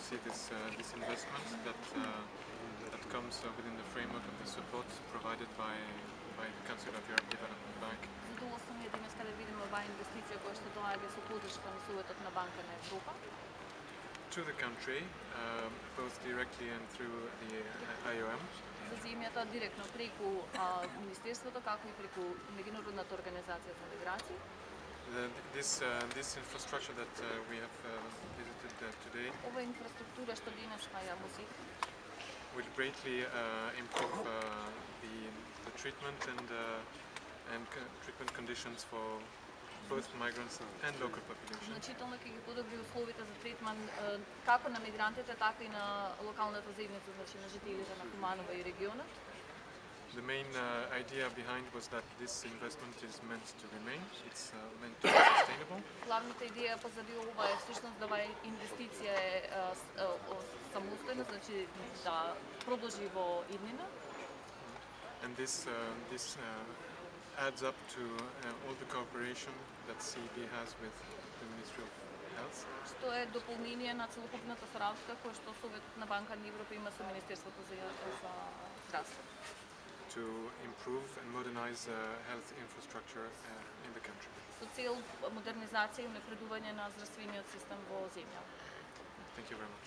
see this investment that comes within the framework of the support provided by the Council of Europe Development Bank. Задоволство ми е денес каде видиме оваа инвестиција која што доаѓа со поддршка на Советот на Банка на Европа. To the country, both directly and through the IOM. За земјата директно преку Министерството, како и преку Меѓународната организација за миграција. This infrastructure that we have visited today Ова инфраструктура што денес ја посетивме will greatly improve the treatment and treatment conditions for both migrants and local population. Значително ќе ги подобри условите за третман како на мигрантите, така и на локалната заедница, значи на жителите на Куманово и регионот. The main idea behind was that this investment is meant to remain. It's meant to be sustainable. Главната идеја позади ова е всушност да оваа инвестиција е самостојна, значи да продолжи во иднина. And this adds up to all the cooperation that CEB has with the Ministry of Health. Што е дополнение на целокупната соработка која што Советот на Банка на Европа има со Министерството за здравство. To improve and modernize health infrastructure in the country. Со цел модернизација и унапредување на здравствениот систем во земјава. Thank you very much.